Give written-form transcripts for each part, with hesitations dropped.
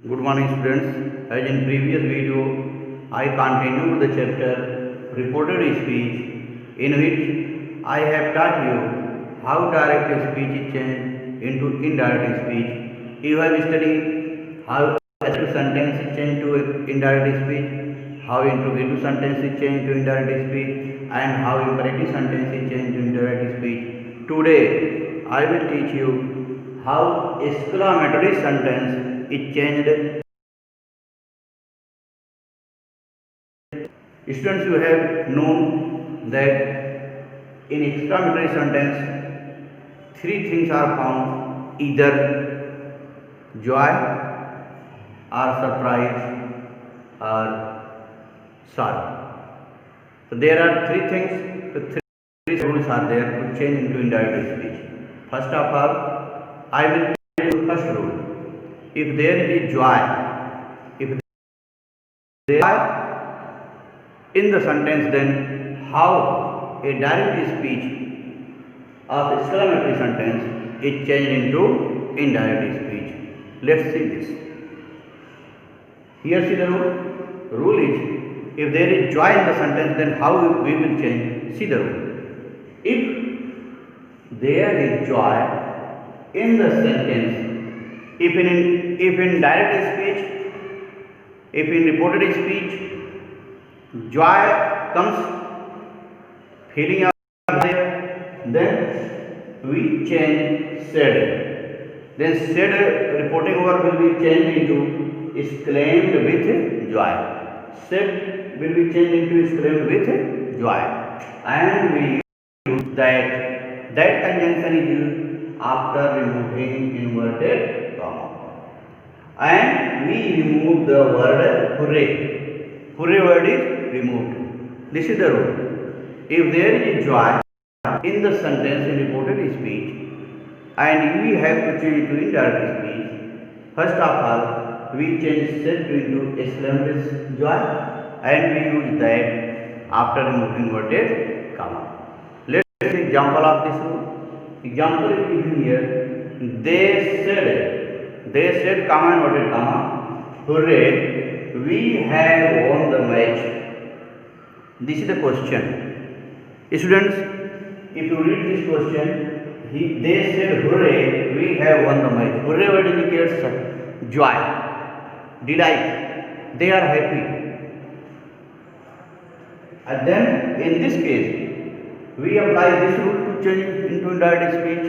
Good morning students. As in previous video, I continued the chapter reported speech in which I have taught you how direct speech is changed into indirect speech. You have studied how active sentence is changed to indirect speech, how interrogative sentence is changed to indirect speech, and how imperative sentence is changed to indirect speech. Today, I will teach you how exclamatory sentence is changed. Students, you have known that in exclamatory sentence, three things are found: either joy, or surprise, or sorrow. So there are three things. The three rules are there to change into indirect speech. First of all, I will tell you the first rule. If there is joy, if there is in the sentence, then how a direct speech of exclamatory sentence is changed into indirect speech. Let's see this. Here see the rule. Rule is, if there is joy in the sentence, then how we will change. See the rule. If there is joy in the sentence, if in direct speech, if in reported speech, joy comes, feeling of there, then we change said. Then said reporting verb will be changed into exclaimed with joy. Said will be changed into exclaimed with joy. And we use that. That conjunction is used after removing inverted comma. And we remove the word hooray. Hooray word is removed. This is the rule. If there is joy in the sentence in reported speech and we have to change to indirect speech, first of all we change said into exclaimed with joy, and we use that after removing inverted comma. Let's take example of this rule. Example is given here. They said comma inverted comma, hooray, we have won the match. This is the question. Students, if you read this question, they said hooray, we have won the match. Hooray word indicates joy, delight. They are happy. And then in this case, we apply this rule to change into indirect speech.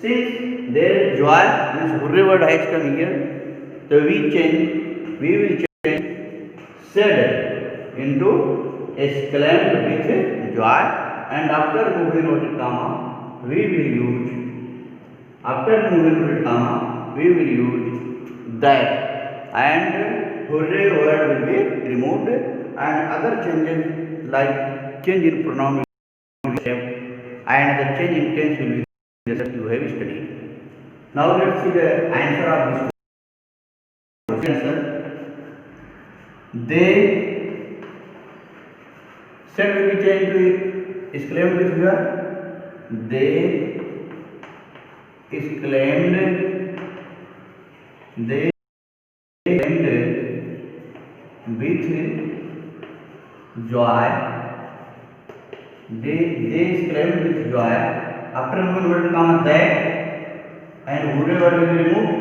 Since there is joy, means hooray word has come here, so we will change said into exclaimed with joy, and after moving inverted comma we will use that, and hooray word will be removed, and other changes like change in pronoun and the change in tense will be just you have studied. Now let's see the answer of this question. They said will be changed to exclaimed with joy. They exclaimed with joy. They exclaimed with joy. After moving word comma that, and hooray word will be removed.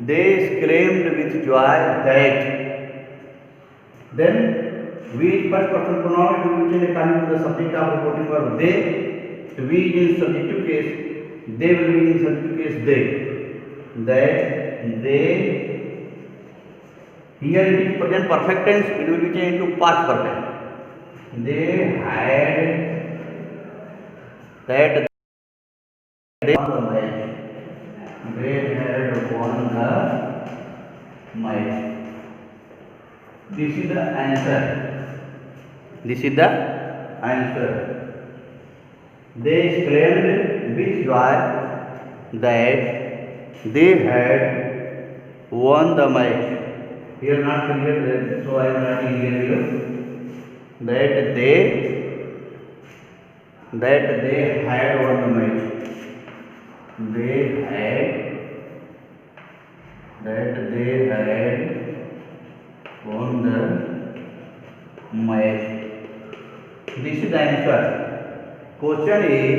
They exclaimed with joy that. Then we first person pronoun will be changed according to the subject of reporting verb they. So we in subjective case, they will be in subjective case they. That they. Here it is present perfect tense. It will be changed to past perfect. They had that they won the match. They had won the match. This is the answer. This is the answer. They exclaimed with joy that they had won the match. Here not clear, so I am writing here that they had won the match. They had that they had won the match. This is the answer. Question is,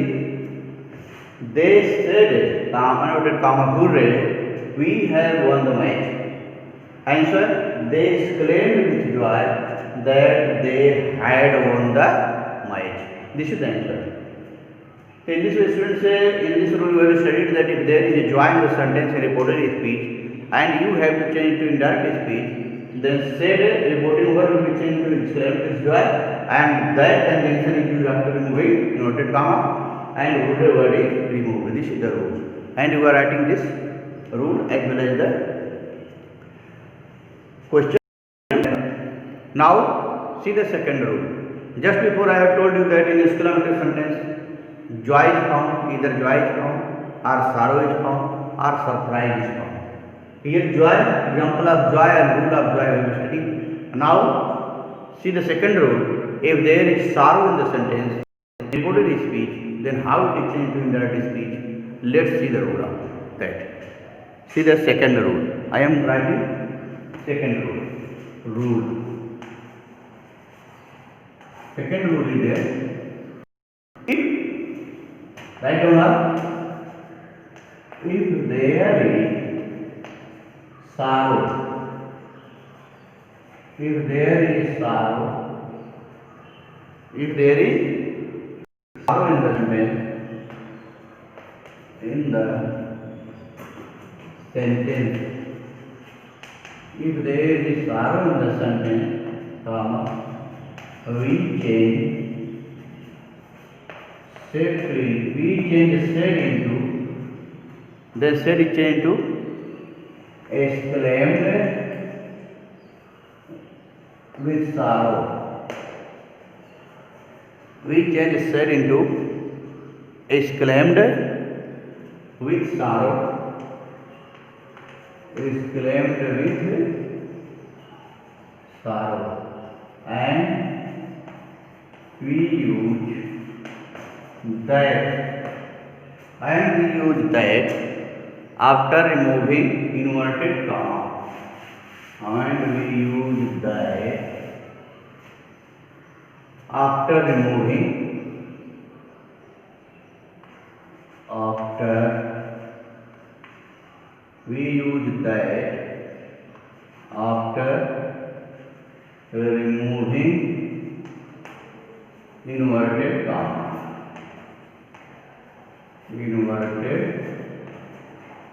they said, hooray, we have won the match. Answer, they exclaimed with joy that they had won the match. This is the answer. In this way, students, in this rule you have studied that if there is a joy in the sentence in reported speech and you have to change to indirect speech, then said reporting word will be changed to exclaimed with joy, and that conjunction is used after removing inverted comma and rooted word is removed. This is the rule, and you are writing this rule as well as the question. Now see the second rule. Just before I have told you that in exclamatory sentence joy is found, either joy is found or sorrow is found or surprise is found. Here joy, example of joy and rule of joy we will study. Now see the second rule. If there is sorrow in the sentence reported speech, then how it is changed to indirect speech? Let's see the rule of that. See the second rule. I am writing second rule. Second rule is there. If, write down now, if there is sorrow, if there is sorrow in the sentence, if there is sorrow in the sentence, comma, we change said into, then said is changed to exclaimed with sorrow. We change said into exclaimed with sorrow. Exclaimed with sorrow, and we use that, after removing inverted comma, and we use that after removing inverted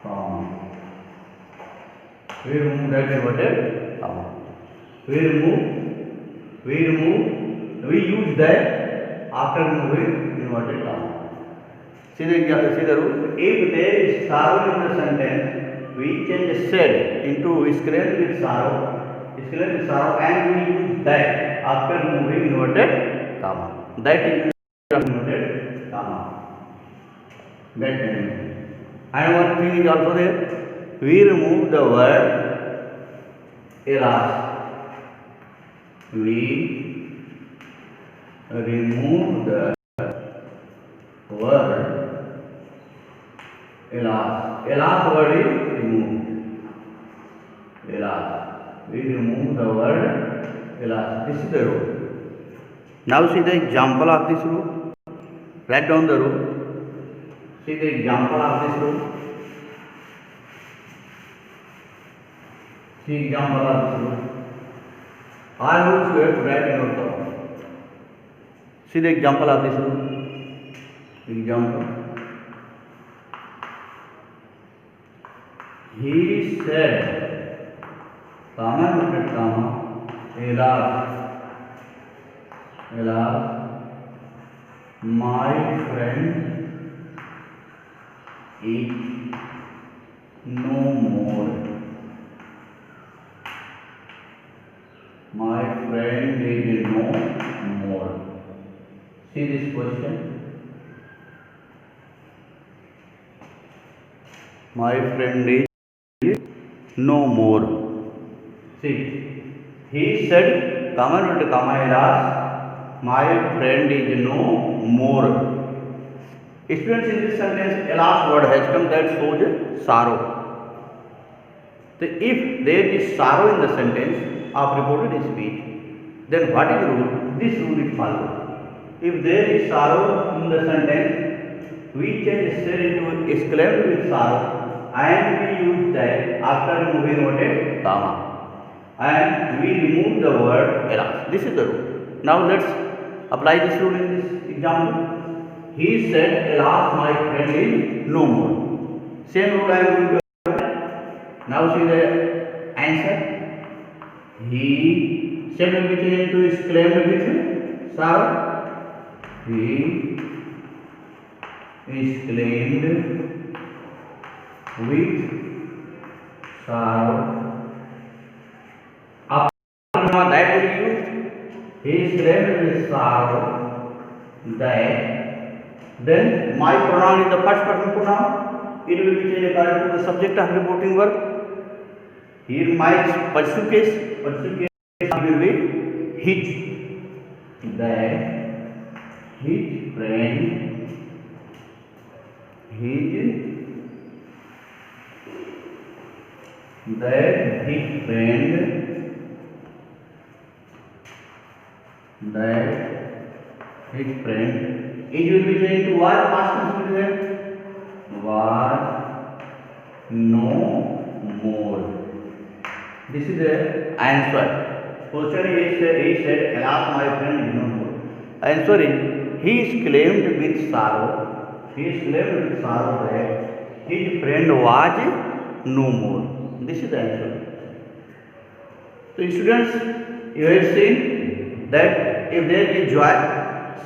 comma. We remove that inverted comma. We use that after removing inverted comma. See the rule. If there is sorrow in the sentence, we change said into exclaimed with sorrow, and we use that after removing inverted comma. That is inverted comma. That means. And one thing is also there. We remove the word alas. We remove the word alas. Alas word is removed. Alas. We remove the word alas. This is the rule. Now see the example of this rule. Write down the rule. See the example of this rule. See example of this rule. All rules you have to write in your top. See the example of this rule. Example. He said, comma, alas, my friend is no more. My friend is no more. See this question. My friend is no more. See, he said, comma, alas, my friend is no more. Students, in this sentence, alas word has come, that shows sorrow. So if there is sorrow in the sentence of reported speech, then what is the rule? This rule is followed. If there is sorrow in the sentence, we change said into exclaimed with sorrow and we use that after removing what is comma. And we remove the word alas. This is the rule. Now let's apply this rule in this example. He said, alas, my friend is no more. Same rule I am going to apply. Now see the answer. He said will be changed to exclaimed with sorrow. He exclaimed with sorrow. Now that will be used. He exclaimed with sorrow that. Then my pronoun is the first person pronoun. It will be changed according to the subject of reporting verb. Here my passive case will be his. That his friend, that his friend, it will be changed to what? Past tense will be there. Was no more. This is the answer. Question he said, alas, my friend is no more. Answer is, he exclaimed with sorrow. He exclaimed with sorrow that his friend was no more. This is the answer. So, students, you have seen that if there is joy,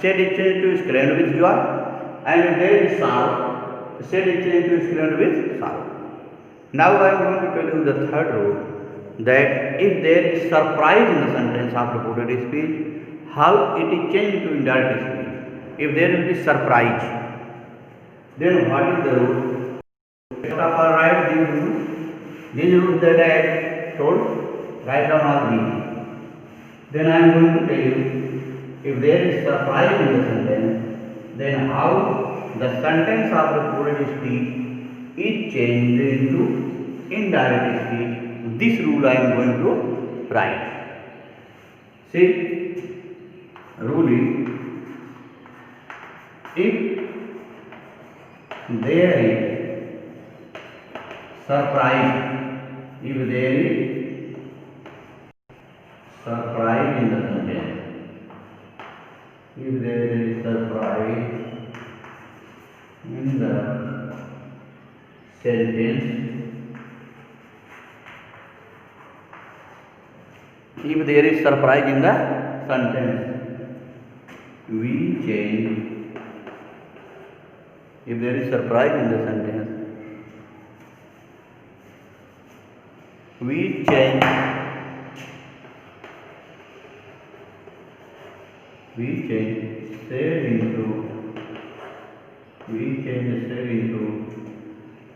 said is changed to exclaimed with joy, and if there is sorrow, said is changed to exclaimed with sorrow. Now I am going to tell you the third rule, that if there is surprise in the sentence of reported speech, how it is changed to indirect speech. If there will be surprise, then what is the rule? First of all, write these rules that I have told, write down all these. Then I am going to tell you, if there is surprise in the sentence, then how the sentence of reported speech is changed into indirect speech. This rule I am going to write. See, rule is, if there is surprise, if there is surprise in the sentence, if there is surprise in the sentence, if there is surprise in the sentence, we change. If there is surprise in the sentence, we change. Said into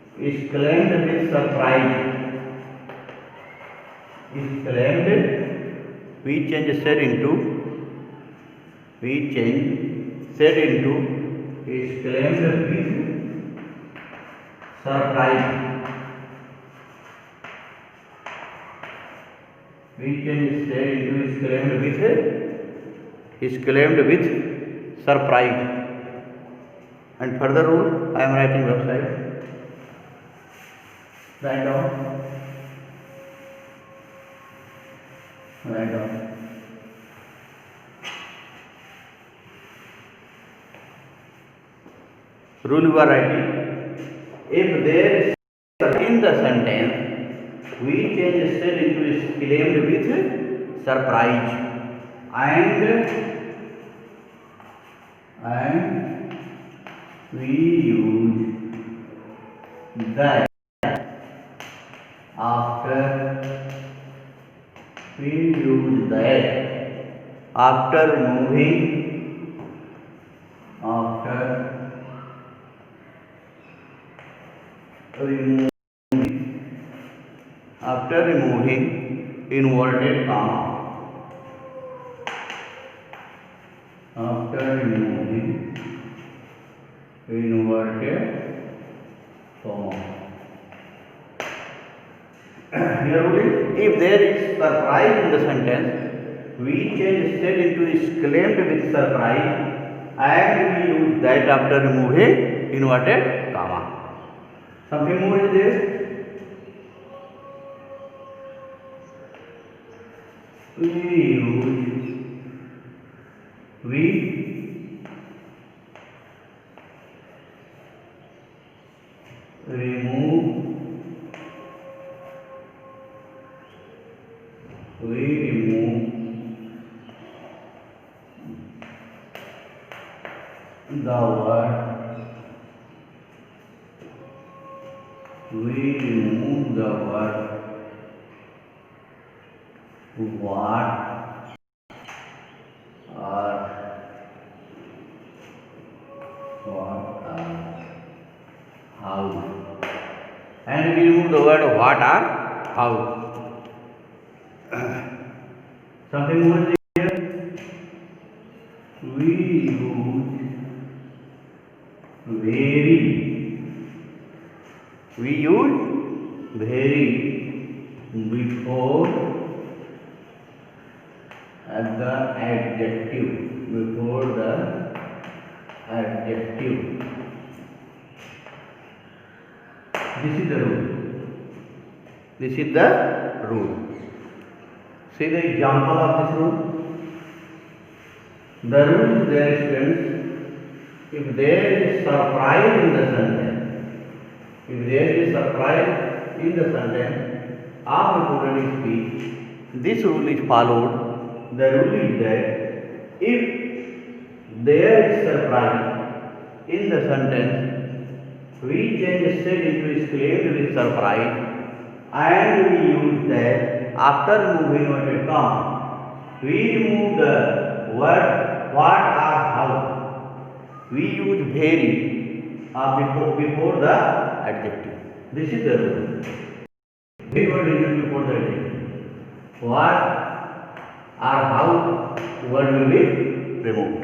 exclaimed with surprise. Exclaimed, we change said into exclaimed with surprise. We change said into exclaimed with surprise. And further rule I am writing website. Write down. Rule you are writing. If there is in the sentence, we change said into exclaimed with surprise. And we use that after removing inverted comma. After removing inverted comma. Here only, if there is surprise in the sentence, we change said into is claimed with surprise, and we use that after removing inverted comma. Something more is there. We remove the word what or how, and we remove the word what or how. Something more is here. We use very before the adjective, This is the rule. See the example of this rule. The rule is there, students. If there is surprise in the sentence, after reported speech, this rule is followed. The rule is that if there is surprise in the sentence, we change said into is claimed with surprise, and we use that after removing inverted comma. We remove the word what or how. We use very before the adjective. This is the rule. Very word is used before the adjective. What or how word will be removed.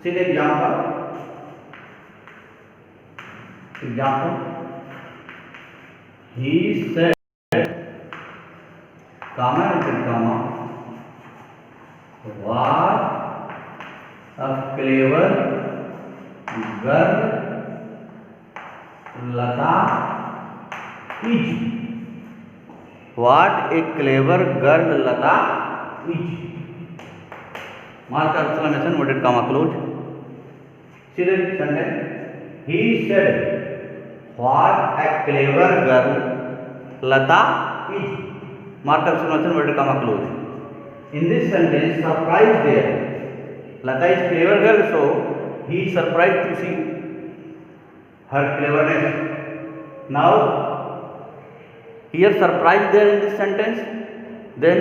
See the example. He said, comma, what a clever girl Lata is. What a clever girl Lata is. Mark exclamation, inverted comma close. See the sentence. He said, what a clever girl Lata is. Mark exclamation, inverted comma close. In this sentence, surprise there. Lata is clever girl, so he is surprised to see her cleverness. Now, here surprise there in this sentence, then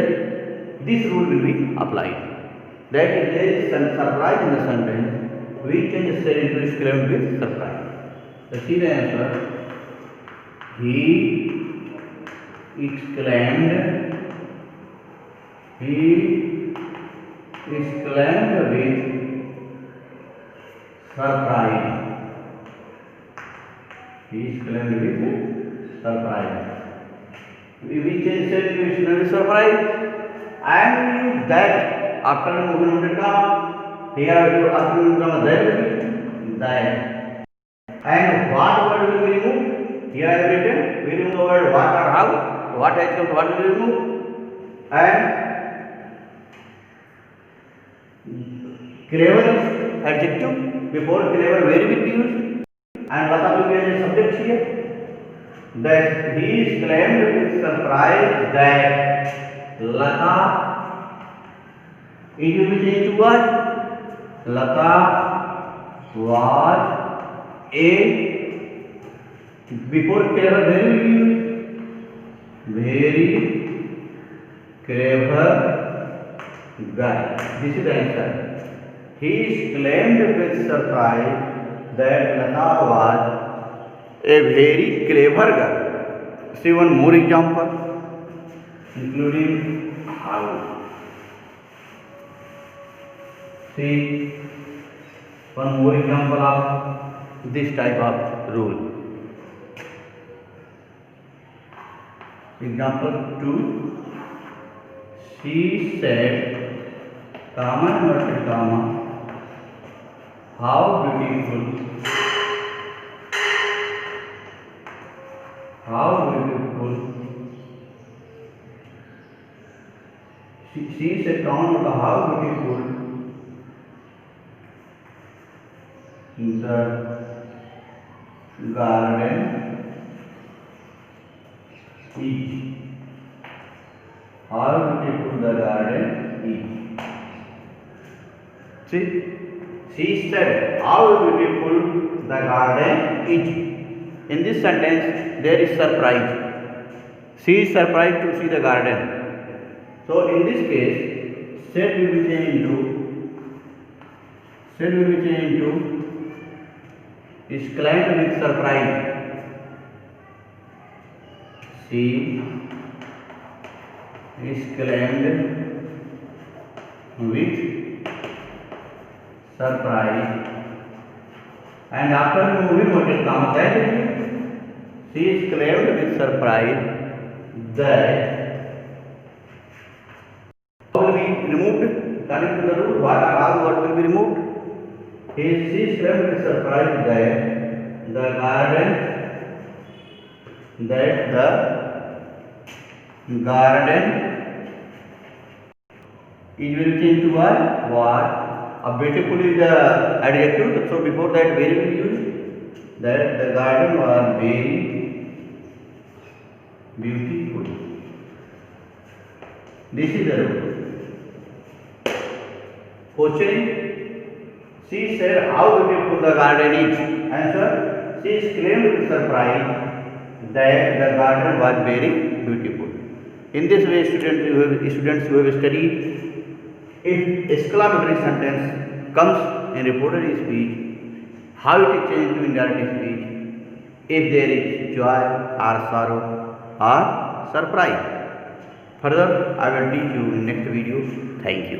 this rule will be applied. That if there is surprise in the sentence, we change said into is claimed with surprise. Let's see the answer. He exclaimed with surprise. We change said into is claimed with surprise, and we use that after removing inverted comma. Here after removing comma, that will be that. And what word will be removed? Here I have written, we remove the word what or how. What has come to what will be removed? And clever is adjective. Before clever, very will be used. And Lata will be as a subject here. That he is claimed with surprise that Lata is will be changed to what? Lata was a, before clever very will be used. Very clever guy. This is the answer. He is claimed with surprise that Lata was a very clever girl. See one more example, including how. See one more example of this type of rule. Example 2. She said, comma inverted comma, how beautiful, how beautiful. She said, comma, how beautiful the garden is. How beautiful the garden is. See, she said, how beautiful the garden is. In this sentence, there is surprise. She is surprised to see the garden. So, in this case, said will be changed into exclaimed with surprise. She exclaimed with surprise, and after removing inverted comma, that she exclaimed with surprise that will be removed. According to the rule, what will be removed? She exclaimed with surprise that the garden is will change to what? Beautiful is the adjective. So before that, where will use that the garden was very beautiful. This is the rule. Question: she said, how beautiful the garden is. Answer: she exclaimed with surprise that the garden was very beautiful. In this way, students who have studied, if exclamatory sentence comes in reported speech, how it is changed to indirect speech, if there is joy or sorrow or surprise. Further, I will teach you in next video. Thank you.